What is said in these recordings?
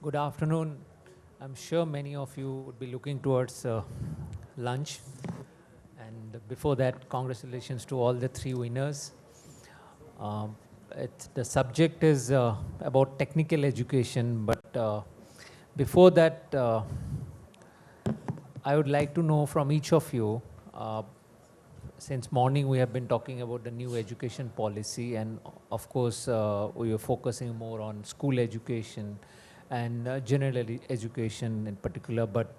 Good afternoon. I'm sure many of you would be looking towards lunch. And before that, congratulations to all the three winners. The subject is about technical education, but before that, I would like to know from each of you, since morning we have been talking about the new education policy, and of course we are focusing more on school education and general education in particular, but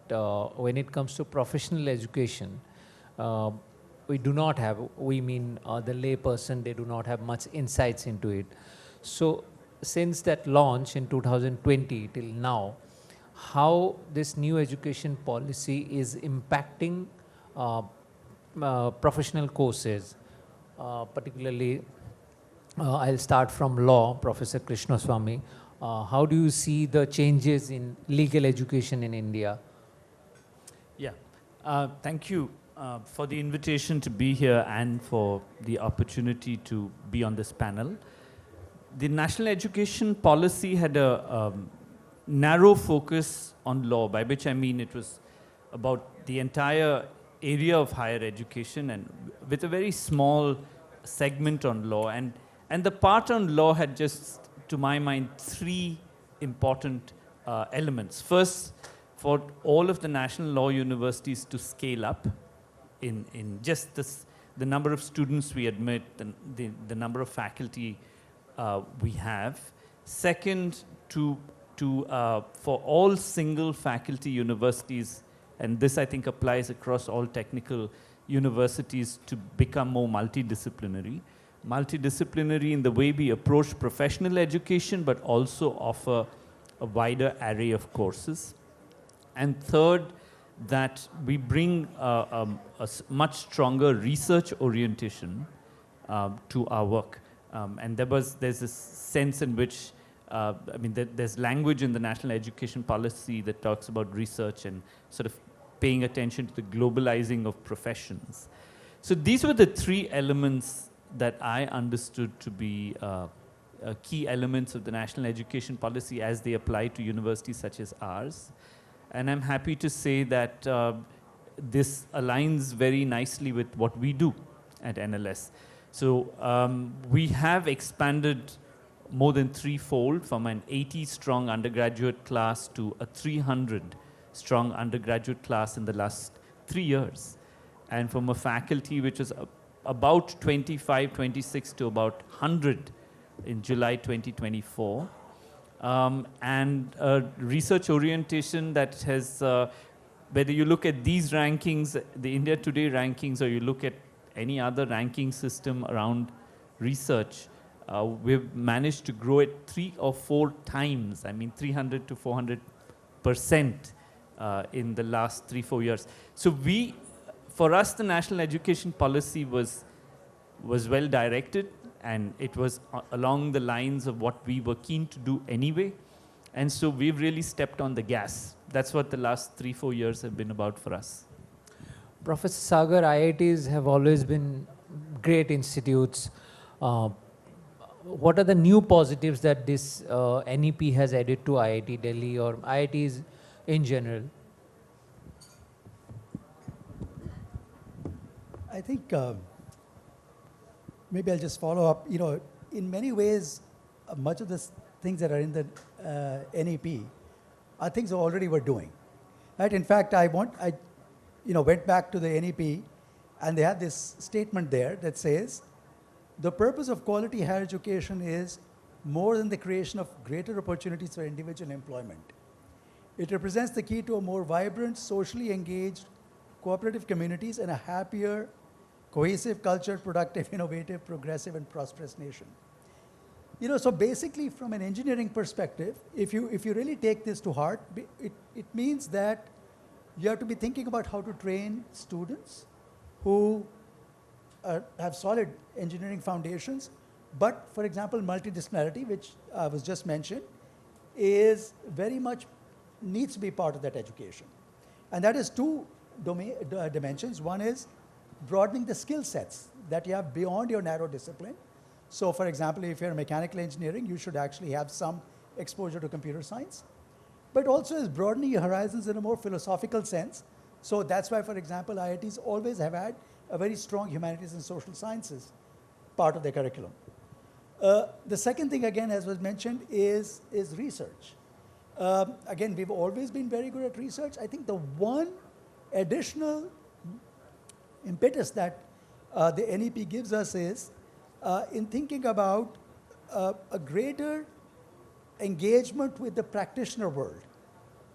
when it comes to professional education, we do not have, we mean the lay person, they do not have much insights into it. So since that launch in 2020 till now, how this new education policy is impacting professional courses, particularly I'll start from law, Professor Krishna Swamy. How do you see the changes in legal education in India? Yeah, thank you for the invitation to be here and for the opportunity to be on this panel. The national education policy had a narrow focus on law, by which I mean it was about the entire area of higher education and with a very small segment on law. And the part on law had just, to my mind, three important elements. First, for all of the national law universities to scale up in just the number of students we admit, the number of faculty we have. Second, for all single faculty universities, and this I think applies across all technical universities, to become more multidisciplinary. Multidisciplinary in the way we approach professional education, but also offer a wider array of courses. And third, that we bring a much stronger research orientation to our work. And there's this sense in which, there's language in the national education policy that talks about research and sort of paying attention to the globalizing of professions. So these were the three elements that I understood to be key elements of the national education policy as they apply to universities such as ours. And I'm happy to say that this aligns very nicely with what we do at NLS. So we have expanded more than threefold, from an 80-strong undergraduate class to a 300-strong undergraduate class in the last 3 years. And from a faculty which is about 25, 26 to about 100 in July 2024. And a research orientation that has, whether you look at these rankings, the India Today rankings, or you look at any other ranking system around research, we've managed to grow it 3 or 4 times, 300 to 400% in the last 3-4 years. So for us, the national education policy was well directed, and it was along the lines of what we were keen to do anyway. And so we've really stepped on the gas. That's what the last 3-4 years have been about for us. Professor Sagar, IITs have always been great institutes. What are the new positives that this NEP has added to IIT Delhi or IITs in general? I think maybe I'll just follow up. In many ways, much of the things that are in the NEP are things we already were doing. Right? In fact, I went back to the NEP, and they had this statement there that says, the purpose of quality higher education is more than the creation of greater opportunities for individual employment. It represents the key to a more vibrant, socially engaged, cooperative communities and a happier, cohesive, cultured, productive, innovative, progressive, and prosperous nation. So basically, from an engineering perspective, if you really take this to heart, it means that you have to be thinking about how to train students who have solid engineering foundations. But, for example, multidisciplinarity, which was just mentioned, is very much needs to be part of that education. And that is 2 dimensions. One is broadening the skill sets that you have beyond your narrow discipline. So, for example, if you're mechanical engineering, you should actually have some exposure to computer science. but also is broadening your horizons in a more philosophical sense. So that's why, for example, IITs always have had a very strong humanities and social sciences part of their curriculum. The second thing, again, as was mentioned, is research. Again, we've always been very good at research. I think the one additional impetus that the NEP gives us is in thinking about a greater engagement with the practitioner world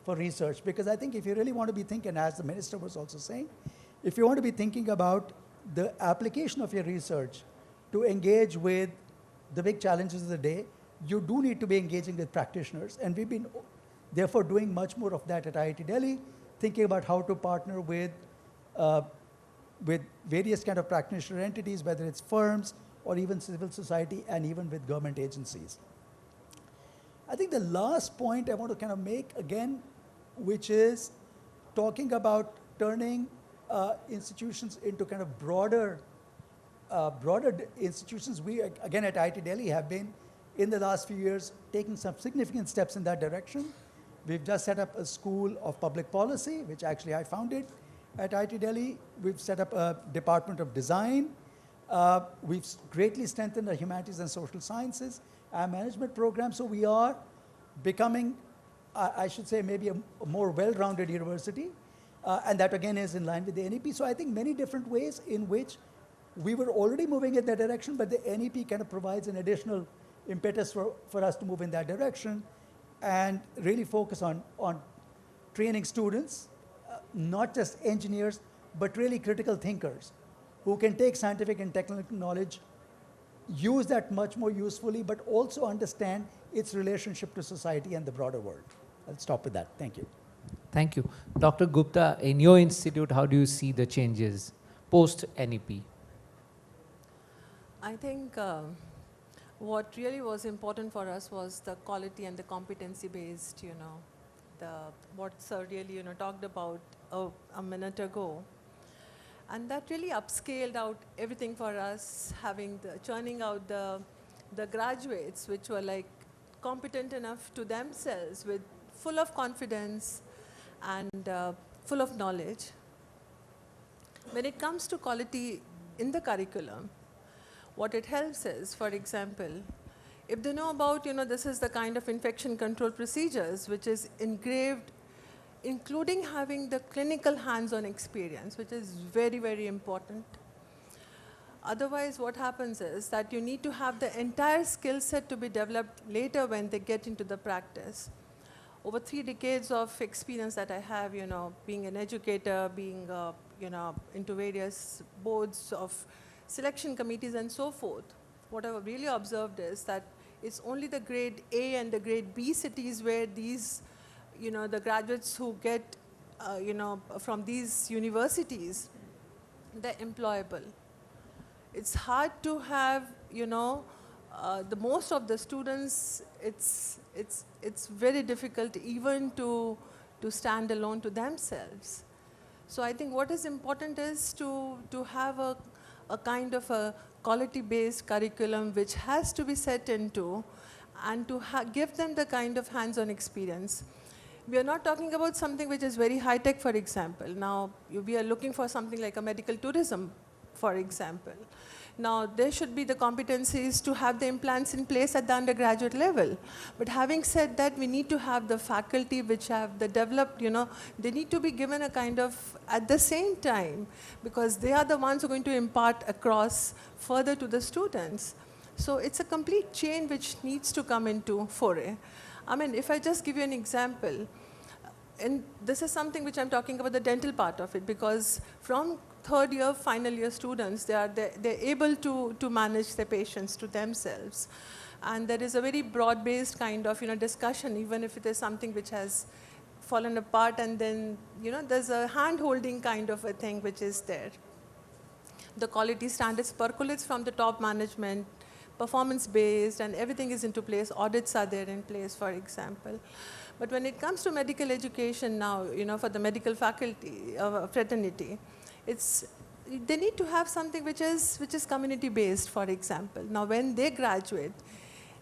for research. Because I think if you really want to be thinking, as the minister was also saying, if you want to be thinking about the application of your research to engage with the big challenges of the day, you do need to be engaging with practitioners. And we've been, therefore, doing much more of that at IIT Delhi, thinking about how to partner with various kind of practitioner entities, whether it's firms or even civil society and even with government agencies. I think the last point I want to kind of make again, which is talking about turning institutions into kind of broader institutions. We, again, at IIT Delhi have been, in the last few years, taking some significant steps in that direction. We've just set up a school of public policy, which actually I founded at IIT Delhi. We've set up a department of design. We've greatly strengthened our humanities and social sciences and management program. So we are becoming, I should say, maybe a more well-rounded university. And that, again, is in line with the NEP. So I think many different ways in which we were already moving in that direction, but the NEP kind of provides an additional impetus for us to move in that direction and really focus on training students, not just engineers, but really critical thinkers who can take scientific and technical knowledge, use that much more usefully, but also understand its relationship to society and the broader world. I'll stop with that. Thank you. Thank you. Dr. Gupta, in your institute, how do you see the changes post-NEP? I think what really was important for us was the quality and the competency-based, what Sir really, talked about a minute ago. And that really upscaled out everything for us, churning out the graduates, which were like competent enough to themselves, with full of confidence and full of knowledge. When it comes to quality in the curriculum, what it helps is, for example, if they know about, this is the kind of infection control procedures which is engraved, including having the clinical hands-on experience, which is very, very important. Otherwise, what happens is that you need to have the entire skill set to be developed later when they get into the practice. Over 3 decades of experience that I have, being an educator, being, into various boards of selection committees and so forth, what I've really observed is that it's only the grade A and the grade B cities where these, the graduates who get, from these universities, they're employable. It's hard to have, the most of the students, it's very difficult even to stand alone to themselves. So I think what is important is to have a kind of a quality-based curriculum which has to be set into and to give them the kind of hands-on experience. We are not talking about something which is very high-tech, for example. Now, we are looking for something like a medical tourism, for example. Now, there should be the competencies to have the implants in place at the undergraduate level. But having said that, we need to have the faculty which have the developed, they need to be given a kind of, at the same time, because they are the ones who are going to impart across further to the students. So it's a complete chain which needs to come into foray. I mean, if I just give you an example, and this is something which I'm talking about the dental part of it, because from 3rd year, final year students, they're able to manage their patients to themselves. And there is a very broad-based kind of, discussion, even if it is something which has fallen apart, and then, there's a hand-holding kind of a thing which is there. The quality standards percolates from the top management, performance-based, and everything is into place. Audits are there in place, for example. But when it comes to medical education now, for the medical faculty, fraternity, they need to have something which is community-based, for example. Now, when they graduate,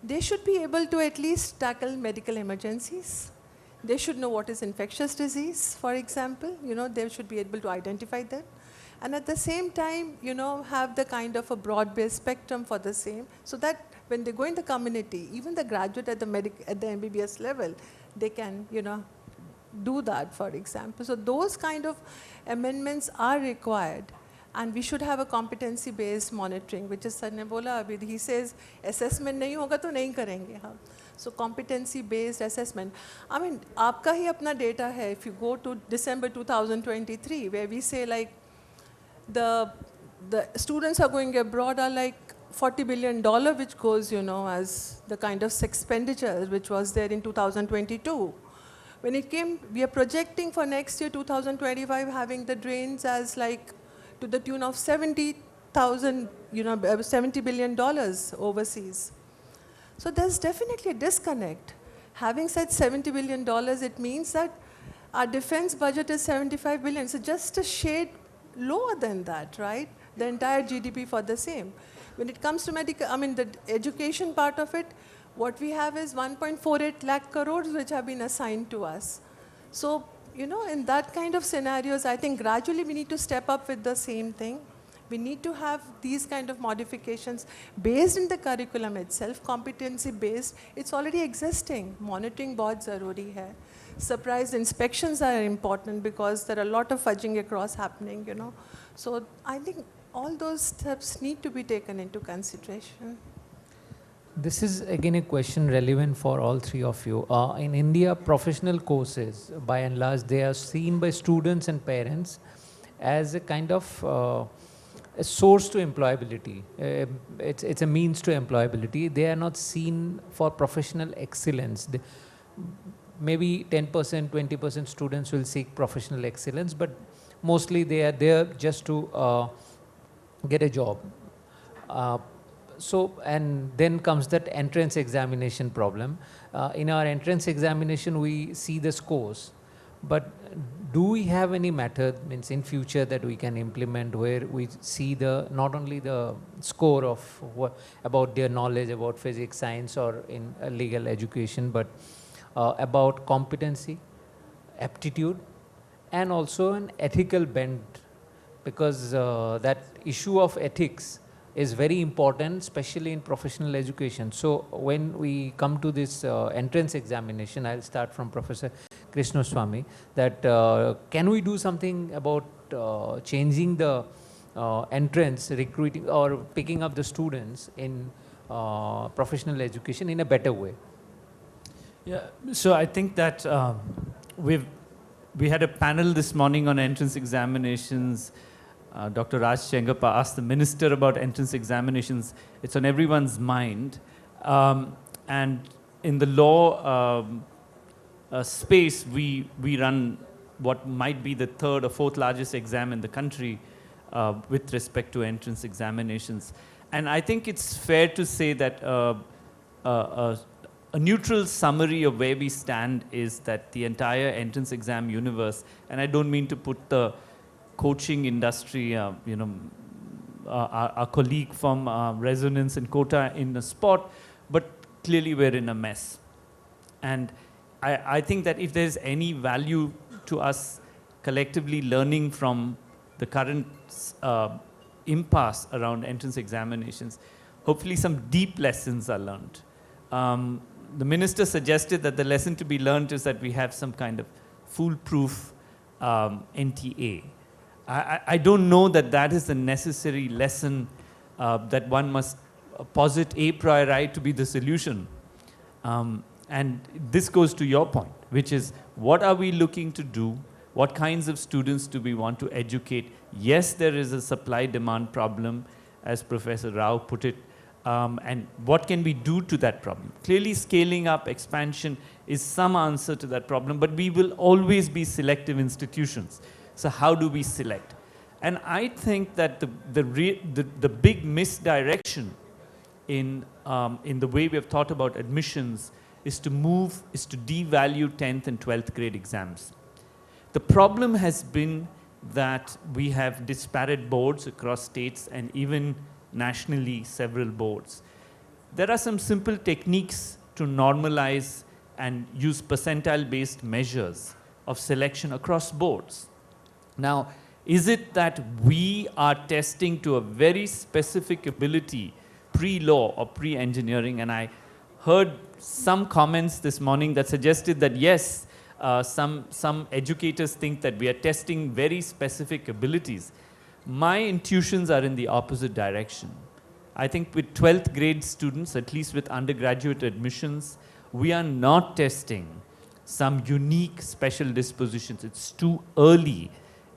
they should be able to at least tackle medical emergencies. They should know what is infectious disease, for example. They should be able to identify that. And at the same time, have the kind of a broad-based spectrum for the same, so that when they go in the community, even the graduate at the MBBS level, they can, do that, for example. So those kind of amendments are required. And we should have a competency-based monitoring, which is Sir ne bola abhi. He says, assessment nahi hoga to nahi karenge. So competency-based assessment. I mean, aapka hi apna data hai. If you go to December 2023, where we say like, the students are going abroad are like $40 billion, which goes, as the kind of expenditure which was there in 2022. When it came, we are projecting for next year, 2025, having the drains as like to the tune of $70 billion overseas. So there's definitely a disconnect. Having said $70 billion, it means that our defense budget is $75 billion. So just a shade lower than that, right? The entire GDP for the same. When it comes to the education part of it, what we have is 1.48 lakh crores which have been assigned to us. So, in that kind of scenarios, I think gradually we need to step up with the same thing. We need to have these kind of modifications based in the curriculum itself, competency-based. It's already existing. Monitoring boards zaruri hai. Surprise inspections are important because there are a lot of fudging across happening, So I think all those steps need to be taken into consideration. This is again a question relevant for all three of you. In India, professional courses, by and large, they are seen by students and parents as a kind of a source to employability. It's a means to employability. They are not seen for professional excellence. Maybe 10%, 20% students will seek professional excellence, but mostly they are there just to get a job. And then comes that entrance examination problem. In our entrance examination, we see the scores, but do we have any method, means in future, that we can implement where we see not only the score of about their knowledge about physics, science, or in legal education, but about competency, aptitude, and also an ethical bent, because that issue of ethics is very important, especially in professional education. So when we come to this entrance examination, I'll start from Professor Krishna Swamy, that can we do something about changing the entrance, recruiting or picking up the students in professional education in a better way? Yeah, so I think that we had a panel this morning on entrance examinations. Dr. Raj Chengappa asked the minister about entrance examinations. It's on everyone's mind. And in the law space, we run what might be the third or fourth largest exam in the country with respect to entrance examinations. And I think it's fair to say that a neutral summary of where we stand is that the entire entrance exam universe, and I don't mean to put the coaching industry, our colleague from Resonance and Kota in a spot, but clearly we're in a mess. And I think that if there's any value to us collectively learning from the current impasse around entrance examinations, hopefully some deep lessons are learned. The minister suggested that the lesson to be learned is that we have some kind of foolproof NTA. I don't know that that is the necessary lesson that one must posit a priori to be the solution. And this goes to your point, which is what are we looking to do? What kinds of students do we want to educate? Yes, there is a supply-demand problem, as Professor Rao put it. And what can we do to that problem? Clearly, scaling up, expansion is some answer to that problem, but we will always be selective institutions. So how do we select? And I think that the big misdirection in the way we have thought about admissions is to devalue 10th and 12th grade exams. The problem has been that we have disparate boards across states and even nationally several boards. There are some simple techniques to normalize and use percentile-based measures of selection across boards. Now, is it that we are testing to a very specific ability pre-law or pre-engineering? And I heard some comments this morning that suggested that yes, some educators think that we are testing very specific abilities. My intuitions are in the opposite direction. I think with 12th grade students, at least with undergraduate admissions, we are not testing some unique special dispositions. It's too early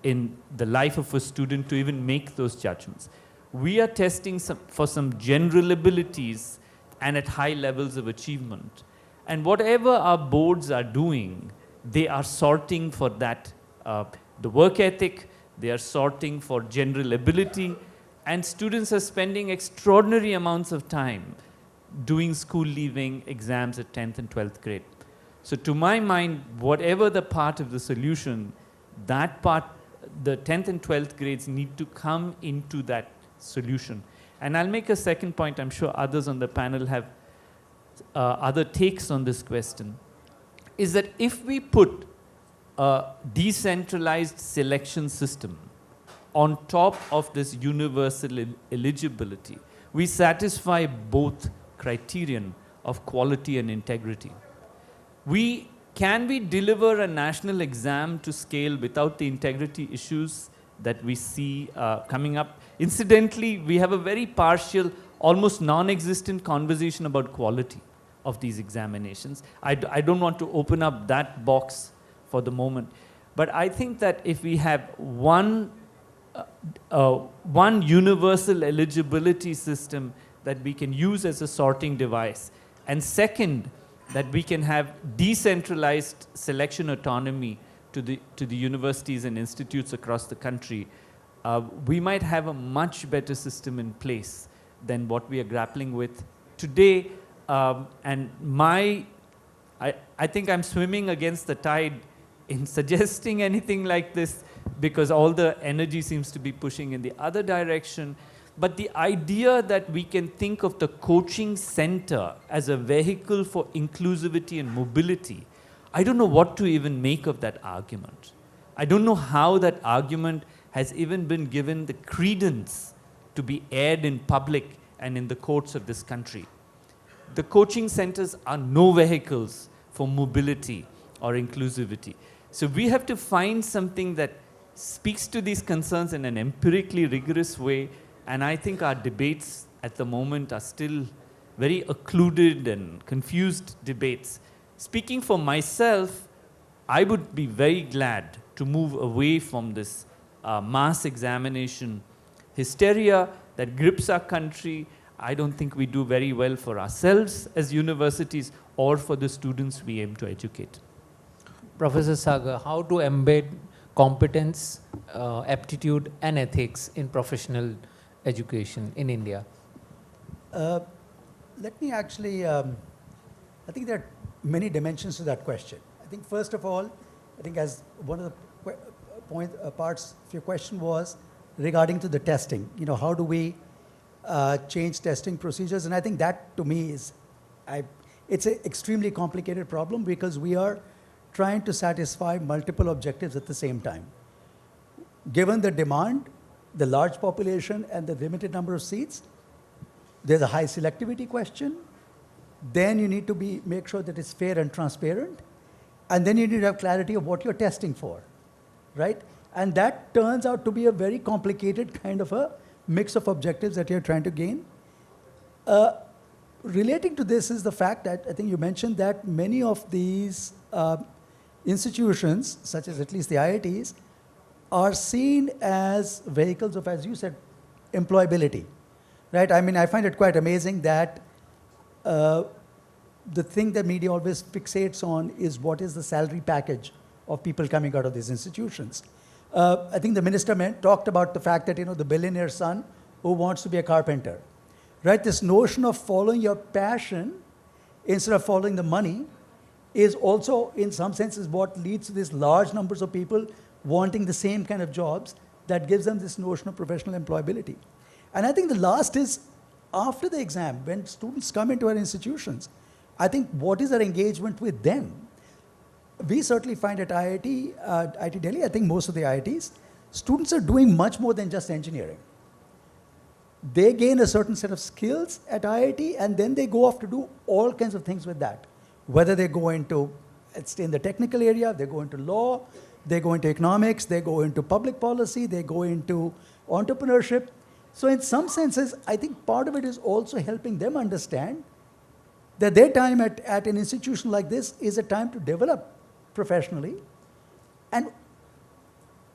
in the life of a student to even make those judgments. We are testing for some general abilities and at high levels of achievement. And whatever our boards are doing, they are sorting for that, the work ethic, they are sorting for general ability, and students are spending extraordinary amounts of time doing school leaving exams at 10th and 12th grade. So to my mind, whatever the part of the solution, that part, the 10th and 12th grades need to come into that solution. And I'll make a second point. I'm sure others on the panel have other takes on this question, is that if we put a decentralized selection system on top of this universal eligibility, we satisfy both criterion of quality and integrity. Can we deliver a national exam to scale without the integrity issues that we see coming up? Incidentally, we have a very partial, almost non-existent conversation about quality of these examinations. I don't want to open up that box for the moment. But I think that if we have one universal eligibility system that we can use as a sorting device, and second, that we can have decentralized selection autonomy to the universities and institutes across the country, we might have a much better system in place than what we are grappling with today. And I think I'm swimming against the tide in suggesting anything like this, because all the energy seems to be pushing in the other direction. But the idea that we can think of the coaching center as a vehicle for inclusivity and mobility, I don't know what to even make of that argument. I don't know how that argument has even been given the credence to be aired in public and in the courts of this country. The coaching centers are no vehicles for mobility or inclusivity. So we have to find something that speaks to these concerns in an empirically rigorous way. And I think our debates at the moment are still very occluded and confused debates. Speaking for myself, I would be very glad to move away from this mass examination hysteria that grips our country. I don't think we do very well for ourselves as universities or for the students we aim to educate. Professor Sagar, how to embed competence, aptitude and ethics in professional education in India? Let me actually, I think there are many dimensions to that question. I think first of all, I think as one of the parts of your question was regarding to the testing, how do we change testing procedures? And I think that to me is, it's an extremely complicated problem because we are trying to satisfy multiple objectives at the same time. Given the demand, the large population and the limited number of seats, there's a high selectivity question. Then you need to make sure that it's fair and transparent. And then you need to have clarity of what you're testing for, right? And that turns out to be a very complicated kind of a mix of objectives that you're trying to gain. Relating to this is the fact that I think you mentioned that many of these institutions, such as at least the IITs, are seen as vehicles of, as you said, employability, right? I mean, I find it quite amazing that the thing that media always fixates on is what is the salary package of people coming out of these institutions. I think the minister talked about the fact that, the billionaire son who wants to be a carpenter, right? This notion of following your passion instead of following the money is also, in some senses, what leads to these large numbers of people wanting the same kind of jobs that gives them this notion of professional employability. And I think the last is, after the exam, when students come into our institutions, I think what is our engagement with them? We certainly find at IIT Delhi, I think most of the IITs, students are doing much more than just engineering. They gain a certain set of skills at IIT, and then they go off to do all kinds of things with that. Whether they go into, stay in the technical area, they go into law, they go into economics, they go into public policy, they go into entrepreneurship. So in some senses, I think part of it is also helping them understand that their time at an institution like this is a time to develop professionally and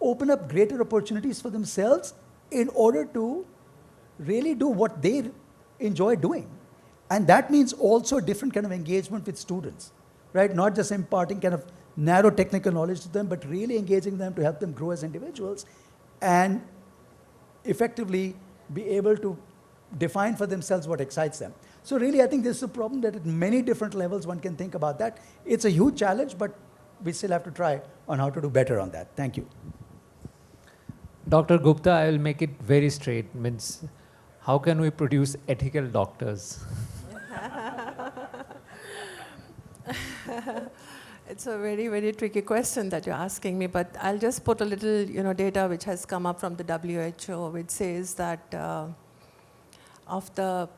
open up greater opportunities for themselves in order to really do what they enjoy doing. And that means also a different kind of engagement with students, right? Not just imparting kind of narrow technical knowledge to them, but really engaging them to help them grow as individuals and effectively be able to define for themselves what excites them. So really, I think this is a problem that at many different levels one can think about that. It's a huge challenge, but we still have to try on how to do better on that. Thank you. Dr. Gupta, I will make it very straight. Means, how can we produce ethical doctors? It's a very, very tricky question that you're asking me, but I'll just put a little, data which has come up from the WHO, which says that of the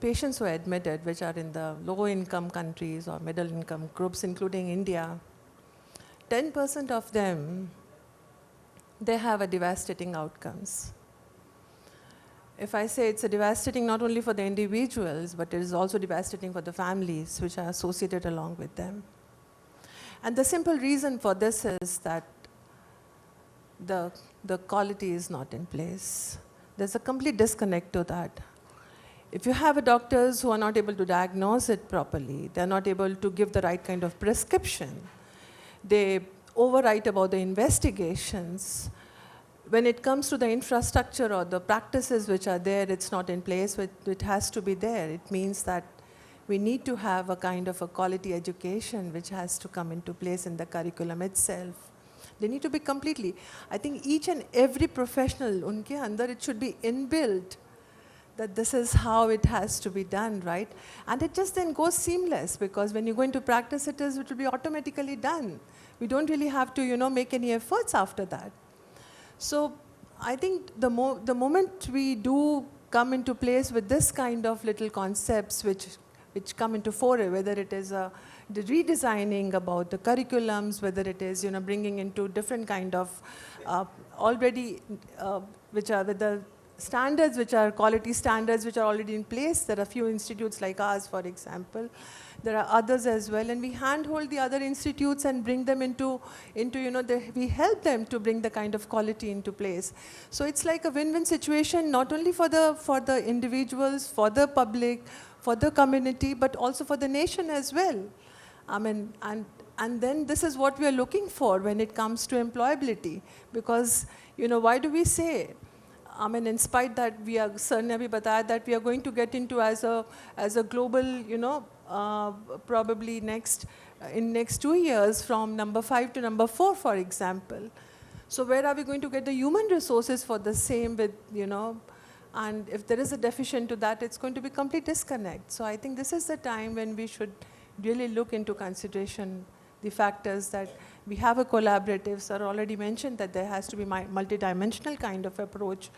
patients who are admitted, which are in the low-income countries or middle-income groups, including India, 10% of them, they have a devastating outcomes. If I say it's a devastating not only for the individuals, but it is also devastating for the families which are associated along with them. And the simple reason for this is that the quality is not in place. There's a complete disconnect to that. If you have doctors who are not able to diagnose it properly, they're not able to give the right kind of prescription, they overwrite about the investigations. When it comes to the infrastructure or the practices which are there, it's not in place, it has to be there. It means that we need to have a kind of a quality education which has to come into place in the curriculum itself. They need to be completely, I think each and every professional, unke andar it should be inbuilt that this is how it has to be done, right? And it just then goes seamless, because when you go into practice, it will be automatically done. We don't really have to, make any efforts after that. So I think the moment we do come into place with this kind of little concepts which come into fore, whether it is the redesigning about the curriculums, whether it is bringing into different kind of already which are with the standards which are quality standards which are already in place. There are few institutes like ours, for example. There are others as well, and we handhold the other institutes and bring them into we help them to bring the kind of quality into place. So it's like a win-win situation, not only for the individuals, for the public, for the community, but also for the nation as well. I mean, and then this is what we are looking for when it comes to employability, because why do we say? I mean, in spite that we are, sir ne abhi bataya that we are going to get into as a global, probably in next 2 years from number 5 to number 4, for example. So where are we going to get the human resources for the same with, and if there is a deficient to that, it's going to be complete disconnect. So I think this is the time when we should really look into consideration the factors that we have a collaborative. Sir already mentioned that there has to be multidimensional kind of approach,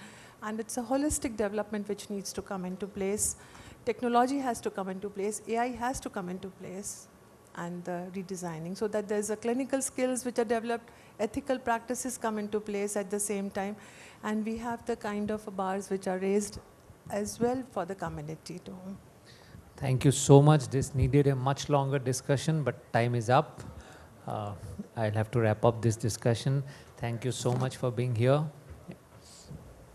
and it's a holistic development which needs to come into place. Technology has to come into place, AI has to come into place, and the redesigning, so that there's a clinical skills which are developed, ethical practices come into place at the same time, and we have the kind of bars which are raised as well for the community too. Thank you so much. This needed a much longer discussion, but time is up. I'll have to wrap up this discussion. Thank you so much for being here.